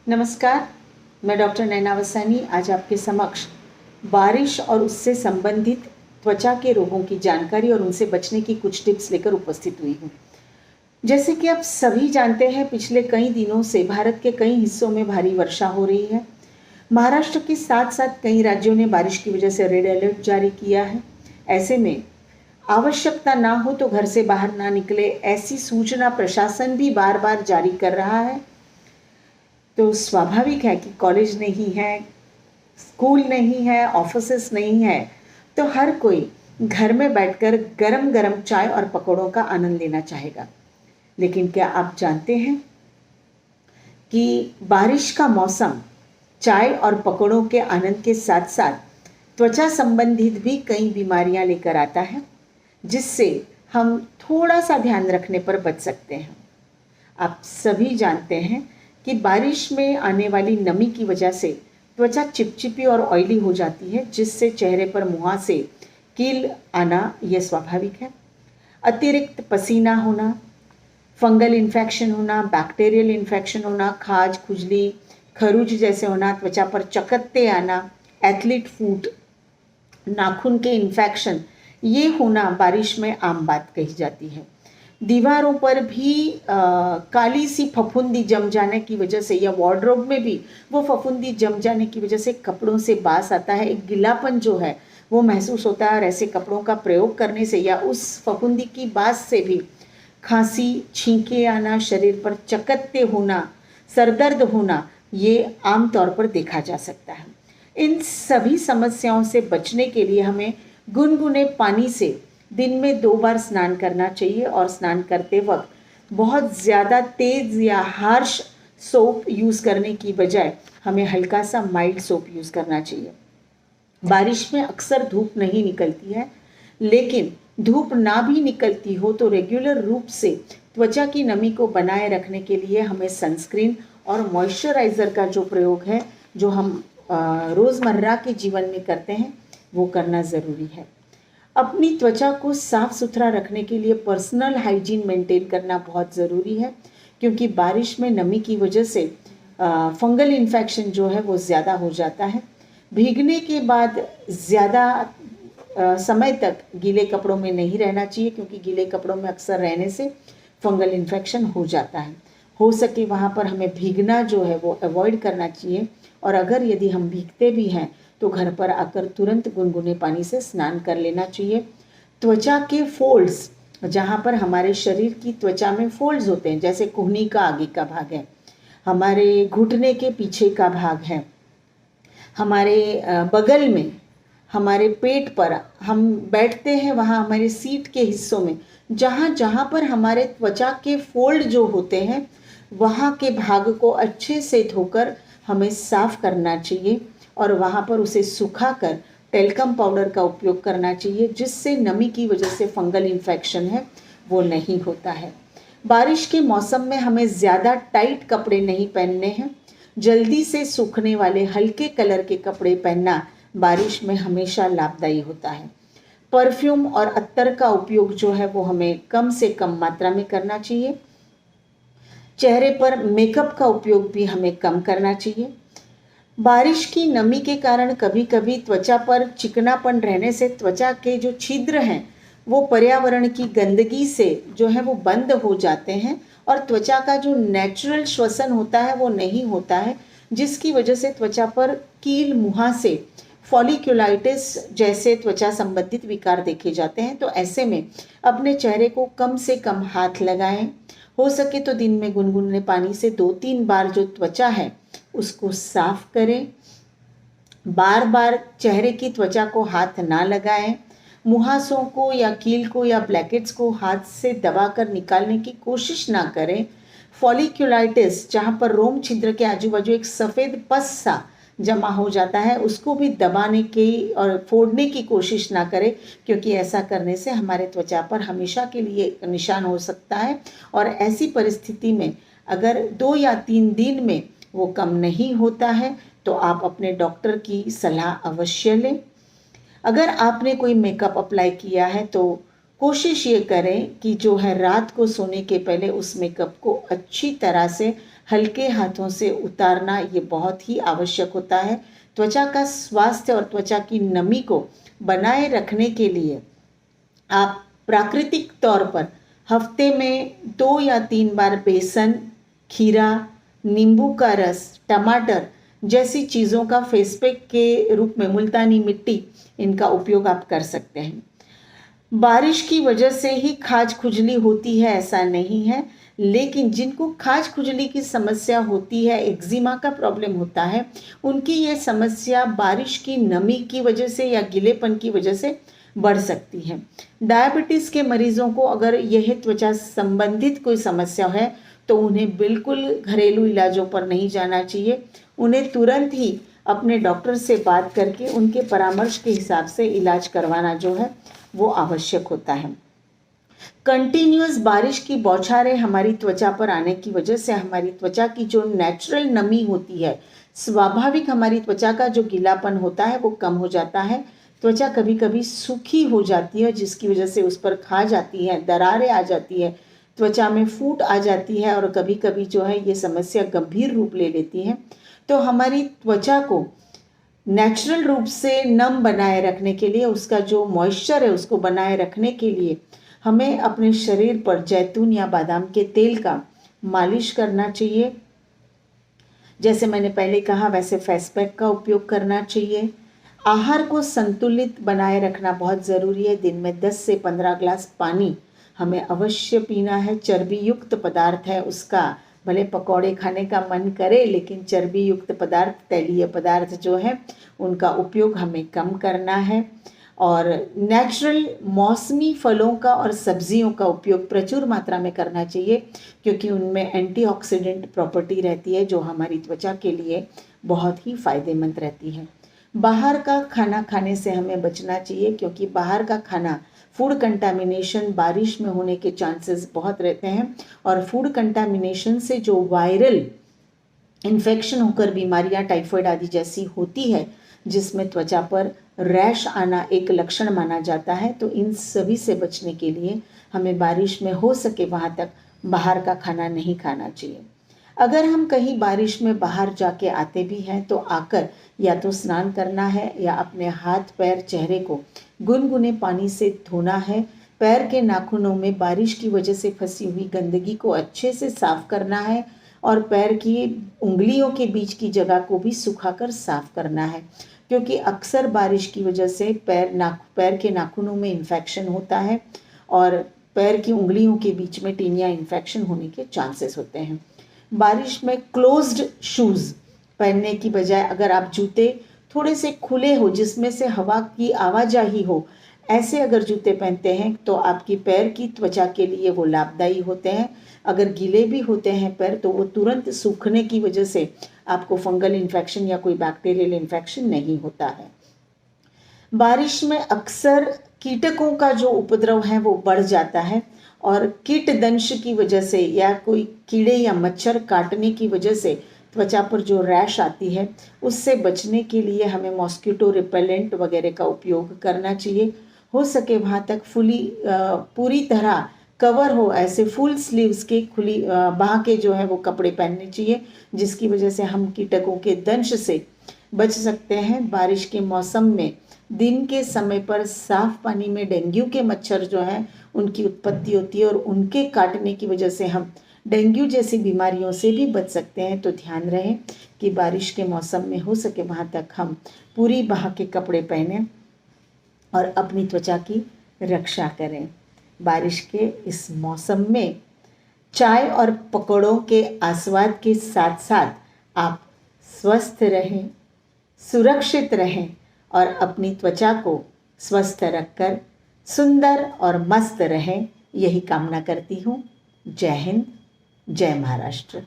नमस्कार। मैं डॉक्टर नैना वसानी आज आपके समक्ष बारिश और उससे संबंधित त्वचा के रोगों की जानकारी और उनसे बचने की कुछ टिप्स लेकर उपस्थित हुई हूँ। जैसे कि आप सभी जानते हैं, पिछले कई दिनों से भारत के कई हिस्सों में भारी वर्षा हो रही है। महाराष्ट्र के साथ साथ कई राज्यों ने बारिश की वजह से रेड अलर्ट जारी किया है। ऐसे में आवश्यकता ना हो तो घर से बाहर ना निकले, ऐसी सूचना प्रशासन भी बार बार जारी कर रहा है। तो स्वाभाविक है कि कॉलेज नहीं है, स्कूल नहीं है, ऑफिसेस नहीं है, तो हर कोई घर में बैठकर गरम गरम चाय और पकौड़ों का आनंद लेना चाहेगा। लेकिन क्या आप जानते हैं कि बारिश का मौसम चाय और पकौड़ों के आनंद के साथ साथ त्वचा संबंधित भी कई बीमारियां लेकर आता है, जिससे हम थोड़ा सा ध्यान रखने पर बच सकते हैं। आप सभी जानते हैं कि बारिश में आने वाली नमी की वजह से त्वचा चिपचिपी और ऑयली हो जाती है, जिससे चेहरे पर मुहासे, कील आना यह स्वाभाविक है। अतिरिक्त पसीना होना, फंगल इन्फेक्शन होना, बैक्टीरियल इन्फेक्शन होना, खाज, खुजली, खरूज जैसे होना, त्वचा पर चकत्ते आना, एथलीट फूट, नाखून के इन्फेक्शन, ये होना बारिश में आम बात कही जाती है। दीवारों पर भी काली सी फफूंदी जम जाने की वजह से या वार्डरोब में भी वो फफूंदी जम जाने की वजह से कपड़ों से बास आता है, एक गीलापन जो है वो महसूस होता है। और ऐसे कपड़ों का प्रयोग करने से या उस फफूंदी की बास से भी खांसी, छींके आना, शरीर पर चकत्ते होना, सरदर्द होना, ये आम तौर पर देखा जा सकता है। इन सभी समस्याओं से बचने के लिए हमें गुनगुने पानी से दिन में 2 बार स्नान करना चाहिए और स्नान करते वक्त बहुत ज़्यादा तेज़ या हार्श सोप यूज़ करने की बजाय हमें हल्का सा माइल्ड सोप यूज़ करना चाहिए। बारिश में अक्सर धूप नहीं निकलती है, लेकिन धूप ना भी निकलती हो तो रेगुलर रूप से त्वचा की नमी को बनाए रखने के लिए हमें सनस्क्रीन और मॉइस्चराइज़र का जो प्रयोग है, जो हम रोज़मर्रा के जीवन में करते हैं, वो करना ज़रूरी है। अपनी त्वचा को साफ सुथरा रखने के लिए पर्सनल हाइजीन मेंटेन करना बहुत ज़रूरी है, क्योंकि बारिश में नमी की वजह से फंगल इन्फेक्शन जो है वो ज़्यादा हो जाता है। भीगने के बाद ज़्यादा समय तक गीले कपड़ों में नहीं रहना चाहिए, क्योंकि गीले कपड़ों में अक्सर रहने से फंगल इन्फेक्शन हो जाता है। हो सके वहाँ पर हमें भीगना जो है वो अवॉइड करना चाहिए, और अगर यदि हम भीगते भी हैं तो घर पर आकर तुरंत गुनगुने पानी से स्नान कर लेना चाहिए। त्वचा के फोल्ड्स, जहाँ पर हमारे शरीर की त्वचा में फोल्ड्स होते हैं, जैसे कोहनी का आगे का भाग है, हमारे घुटने के पीछे का भाग है, हमारे बगल में, हमारे पेट पर हम बैठते हैं, वहाँ हमारे सीट के हिस्सों में, जहाँ जहाँ पर हमारे त्वचा के फोल्ड जो होते हैं, वहाँ के भाग को अच्छे से धोकर हमें साफ करना चाहिए और वहाँ पर उसे सुखाकर टेल्कम पाउडर का उपयोग करना चाहिए, जिससे नमी की वजह से फंगल इन्फेक्शन है वो नहीं होता है। बारिश के मौसम में हमें ज़्यादा टाइट कपड़े नहीं पहनने हैं। जल्दी से सूखने वाले हल्के कलर के कपड़े पहनना बारिश में हमेशा लाभदायी होता है। परफ्यूम और अत्तर का उपयोग जो है वो हमें कम से कम मात्रा में करना चाहिए। चेहरे पर मेकअप का उपयोग भी हमें कम करना चाहिए। बारिश की नमी के कारण कभी कभी त्वचा पर चिकनापन रहने से त्वचा के जो छिद्र हैं वो पर्यावरण की गंदगी से जो है वो बंद हो जाते हैं, और त्वचा का जो नेचुरल श्वसन होता है वो नहीं होता है, जिसकी वजह से त्वचा पर कील, मुहासे, फॉलिक्यूलाइटिस जैसे त्वचा संबंधित विकार देखे जाते हैं। तो ऐसे में अपने चेहरे को कम से कम हाथ लगाएं। हो सके तो दिन में गुनगुने पानी से 2-3 बार जो त्वचा है उसको साफ करें। बार बार चेहरे की त्वचा को हाथ ना लगाएं। मुहासों को या कील को या ब्लैकेट्स को हाथ से दबाकर निकालने की कोशिश ना करें। फॉलिक्यूलाइटिस, जहाँ पर रोम छिद्र के आजू बाजू एक सफ़ेद पस सा जमा हो जाता है, उसको भी दबाने की और फोड़ने की कोशिश ना करें, क्योंकि ऐसा करने से हमारे त्वचा पर हमेशा के लिए निशान हो सकता है। और ऐसी परिस्थिति में अगर 2 या 3 दिन में वो कम नहीं होता है तो आप अपने डॉक्टर की सलाह अवश्य लें। अगर आपने कोई मेकअप अप्लाई किया है तो कोशिश ये करें कि जो है रात को सोने के पहले उस मेकअप को अच्छी तरह से हल्के हाथों से उतारना ये बहुत ही आवश्यक होता है। त्वचा का स्वास्थ्य और त्वचा की नमी को बनाए रखने के लिए आप प्राकृतिक तौर पर हफ्ते में 2 या 3 बार बेसन, खीरा, नींबू का रस, टमाटर जैसी चीज़ों का फेस पैक के रूप में मुल्तानी मिट्टी इनका उपयोग आप कर सकते हैं। बारिश की वजह से ही खाज खुजली होती है ऐसा नहीं है, लेकिन जिनको खाज खुजली की समस्या होती है, एक्जिमा का प्रॉब्लम होता है, उनकी ये समस्या बारिश की नमी की वजह से या गीलेपन की वजह से बढ़ सकती है। डायबिटीज़ के मरीजों को अगर यह त्वचा संबंधित कोई समस्या है तो उन्हें बिल्कुल घरेलू इलाजों पर नहीं जाना चाहिए। उन्हें तुरंत ही अपने डॉक्टर से बात करके उनके परामर्श के हिसाब से इलाज करवाना जो है वो आवश्यक होता है। कंटिन्यूअस बारिश की बौछारें हमारी त्वचा पर आने की वजह से हमारी त्वचा की जो नेचुरल नमी होती है, स्वाभाविक हमारी त्वचा का जो गीलापन होता है वो कम हो जाता है। त्वचा कभी कभी सूखी हो जाती है जिसकी वजह से उस पर खाज आती है, दरारें आ जाती है, त्वचा में फूट आ जाती है और कभी कभी जो है ये समस्या गंभीर रूप ले लेती है। तो हमारी त्वचा को नेचुरल रूप से नम बनाए रखने के लिए, उसका जो मॉइस्चर है उसको बनाए रखने के लिए हमें अपने शरीर पर जैतून या बादाम के तेल का मालिश करना चाहिए। जैसे मैंने पहले कहा वैसे फेस पैक का उपयोग करना चाहिए। आहार को संतुलित बनाए रखना बहुत ज़रूरी है। दिन में 10 से 15 ग्लास पानी हमें अवश्य पीना है। चर्बी युक्त पदार्थ है उसका भले पकौड़े खाने का मन करे, लेकिन चर्बी युक्त पदार्थ, तैलीय पदार्थ जो है उनका उपयोग हमें कम करना है। और नेचुरल मौसमी फलों का और सब्जियों का उपयोग प्रचुर मात्रा में करना चाहिए, क्योंकि उनमें एंटीऑक्सीडेंट प्रॉपर्टी रहती है जो हमारी त्वचा के लिए बहुत ही फायदेमंद रहती है। बाहर का खाना खाने से हमें बचना चाहिए, क्योंकि बाहर का खाना फूड कंटामिनेशन बारिश में होने के चांसेस बहुत रहते हैं और फूड कंटामिनेशन से जो वायरल इन्फेक्शन होकर बीमारियां टाइफाइड आदि जैसी होती है, जिसमें त्वचा पर रैश आना एक लक्षण माना जाता है, तो इन सभी से बचने के लिए हमें बारिश में हो सके वहाँ तक बाहर का खाना नहीं खाना चाहिए। अगर हम कहीं बारिश में बाहर जाके आते भी हैं तो आकर या तो स्नान करना है या अपने हाथ पैर चेहरे को गुनगुने पानी से धोना है। पैर के नाखूनों में बारिश की वजह से फंसी हुई गंदगी को अच्छे से साफ करना है और पैर की उंगलियों के बीच की जगह को भी सुखाकर साफ करना है, क्योंकि अक्सर बारिश की वजह से पैर के नाखूनों में इन्फेक्शन होता है और पैर की उंगलियों के बीच में टीनिया इन्फेक्शन होने के चांसेस होते हैं। बारिश में क्लोज्ड शूज़ पहनने की बजाय अगर आप जूते थोड़े से खुले हो जिसमें से हवा की आवाजाही हो, ऐसे अगर जूते पहनते हैं तो आपकी पैर की त्वचा के लिए वो लाभदायी होते हैं। अगर गीले भी होते हैं पैर तो वो तुरंत सूखने की वजह से आपको फंगल इन्फेक्शन या कोई बैक्टीरियल इन्फेक्शन नहीं होता है। बारिश में अक्सर कीटकों का जो उपद्रव है वो बढ़ जाता है और कीट दंश की वजह से या कोई कीड़े या मच्छर काटने की वजह से त्वचा पर जो रैश आती है उससे बचने के लिए हमें मॉस्किटो रिपेलेंट वगैरह का उपयोग करना चाहिए। हो सके वहाँ तक पूरी तरह कवर हो ऐसे फुल स्लीव्स के खुली बाह के जो है वो कपड़े पहनने चाहिए, जिसकी वजह से हम कीटकों के दंश से बच सकते हैं। बारिश के मौसम में दिन के समय पर साफ पानी में डेंगू के मच्छर जो हैं उनकी उत्पत्ति होती है और उनके काटने की वजह से हम डेंगू जैसी बीमारियों से भी बच सकते हैं। तो ध्यान रहे कि बारिश के मौसम में हो सके वहाँ तक हम पूरी बाह के कपड़े पहने और अपनी त्वचा की रक्षा करें। बारिश के इस मौसम में चाय और पकौड़ों के आस्वाद के साथ साथ आप स्वस्थ रहें, सुरक्षित रहें और अपनी त्वचा को स्वस्थ रखकर सुंदर और मस्त रहें, यही कामना करती हूँ। जय हिंद, जय महाराष्ट्र।